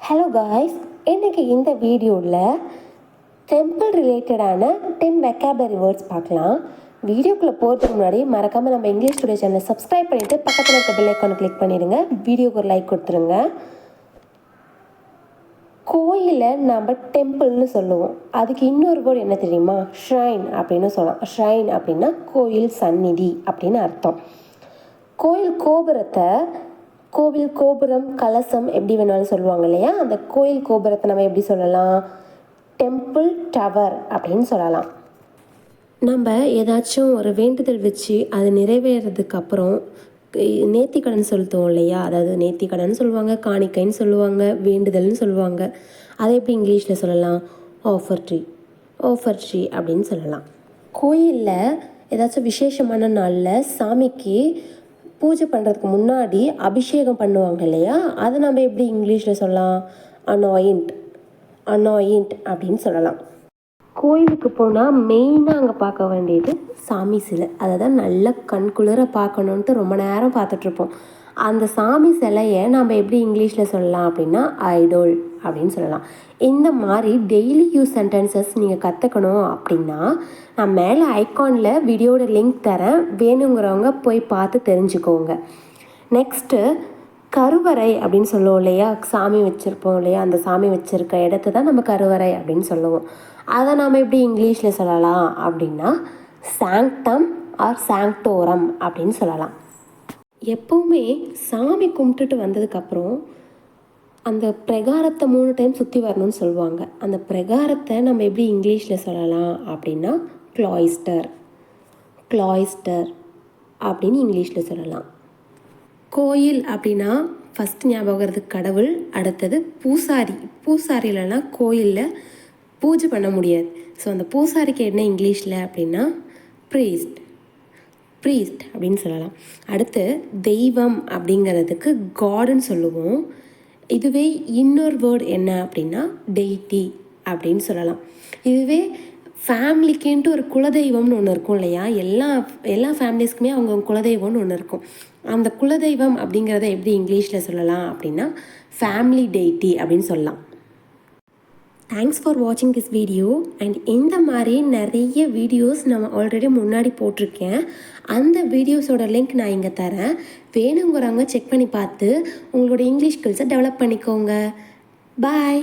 Hello guys, இன்றைக்கி இந்த வீடியோவில் டெம்பிள் ரிலேட்டடான 10 வெக்காபுலரி வேர்ட்ஸ் பார்க்கலாம். வீடியோக்குள்ளே போகிறதுக்கு முன்னாடி மறக்காமல் நம்ம இங்கிலீஷ் டுடே சேனலை சப்ஸ்கிரைப் பண்ணிவிட்டு பக்கத்தில் இருக்க பெல் ஐக்கானை கிளிக் பண்ணிடுங்க. வீடியோக்கு ஒரு லைக் கொடுத்துருங்க. கோயிலை நம்ம டெம்பிள்னு சொல்லுவோம். அதுக்கு இன்னொரு வேர்டு என்ன தெரியுமா? ஷ்ரைன் அப்படின்னு சொல்லலாம். ஷ்ரைன் அப்படின்னா கோயில் சந்நிதி அப்படின்னு அர்த்தம். கோவில் கோபுரம், கலசம் எப்படி வேணாலும் சொல்லுவாங்க இல்லையா? அந்த கோயில் கோபுரத்தை நம்ம எப்படி சொல்லலாம்? டெம்பிள் டவர் அப்படின்னு சொல்லலாம். நம்ம ஏதாச்சும் ஒரு வேண்டுதல் வச்சு அது நிறைவேறதுக்கு அப்புறம் நேர்த்திக்கடன் செலுத்துவோம் இல்லையா? அதாவது நேர்த்திக்கடன் சொல்லுவாங்க, காணிக்கைன்னு சொல்லுவாங்க, வேண்டுதல்னு சொல்லுவாங்க. அதை எப்படி இங்கிலீஷில் சொல்லலாம்? ஆஃபர் ட்ரீ அப்படின்னு சொல்லலாம். கோயிலில் ஏதாச்சும் விசேஷமான நாளில் சாமிக்கு பூஜை பண்ணுறதுக்கு முன்னாடி அபிஷேகம் பண்ணுவாங்க இல்லையா? அதை நம்ம எப்படி இங்கிலீஷில் சொல்லலாம்? அனாயிண்ட் அப்படின்னு சொல்லலாம். கோயிலுக்கு போனால் மெயினாக அங்கே பார்க்க வேண்டியது சாமி சிலை. அதை தான் நல்லா கண்குளிர பார்க்கணுன்ட்டு ரொம்ப நேரம் பார்த்துட்ருப்போம். அந்த சாமி சிலையை நம்ம எப்படி இங்கிலீஷில் சொல்லலாம் அப்படின்னா ஐடோல் அப்படின்னு சொல்லலாம். இந்த மாதிரி டெய்லி யூஸ் சென்டென்சஸ் நீங்கள் கற்றுக்கணும் அப்படின்னா நான் மேலே ஐகானில் வீடியோட லிங்க் தரேன், வேணுங்கிறவங்க போய் பார்த்து தெரிஞ்சுக்கோங்க. நெக்ஸ்ட்டு கருவறை அப்படின்னு சொல்லுவோம் இல்லையா? சாமி வச்சுருப்போம் இல்லையா? அந்த சாமி வச்சுருக்க இடத்த தான் நம்ம கருவறை அப்படின்னு சொல்லுவோம். அதை நாம் எப்படி இங்கிலீஷில் சொல்லலாம் அப்படின்னா சாங்டம் ஆர் சாங்டோரம் அப்படின்னு சொல்லலாம். எப்போவுமே சாமி கும்பிட்டுட்டு வந்ததுக்கப்புறம் அந்த பிரகாரத்தை 3 டைம் சுற்றி வரணும்னு சொல்லுவாங்க. அந்த பிரகாரத்தை நம்ம எப்படி இங்கிலீஷில் சொல்லலாம் அப்படின்னா கிளாய்ஸ்டர் அப்படின்னு இங்கிலீஷில் சொல்லலாம். கோயில் அப்படின்னா ஃபஸ்ட் ஞாபகம் கடவுள், அடுத்தது பூசாரி இல்லைன்னா கோயிலில் பூஜை பண்ண முடியாது. ஸோ அந்த பூசாரிக்கு என்ன இங்கிலீஷில் அப்படின்னா ப்ரீஸ்ட் அப்படின்னு சொல்லலாம். அடுத்து தெய்வம் அப்படிங்கிறதுக்கு காடுன்னு சொல்லுவோம். இதுவே இன்னொரு வேர்டு என்ன அப்படின்னா டெய்டி அப்படின்னு சொல்லலாம். இதுவே ஃபேமிலிக்குன்ட்டு ஒரு குலதெய்வம்னு ஒன்று இருக்கும் இல்லையா? எல்லா ஃபேமிலிஸ்க்குமே அவங்க குலதெய்வம்னு ஒன்று இருக்கும். அந்த குலதெய்வம் அப்படிங்கிறத எப்படி இங்கிலீஷில் சொல்லலாம் அப்படின்னா ஃபேமிலி டெய்டி அப்படின்னு சொல்லலாம். தேங்க்ஸ் ஃபார் வாட்சிங் திஸ் வீடியோ. அண்ட் இந்த மாதிரி நிறைய வீடியோஸ் நான் ஆல்ரெடி முன்னாடி போட்டிருக்கேன். அந்த வீடியோஸோட லிங்க் நான் இங்கே தரேன். வேணுங்கிறவங்க செக் பண்ணி பார்த்து உங்களோட இங்கிலீஷ் ஸ்கில்ஸை டெவலப் பண்ணிக்கோங்க. பாய்.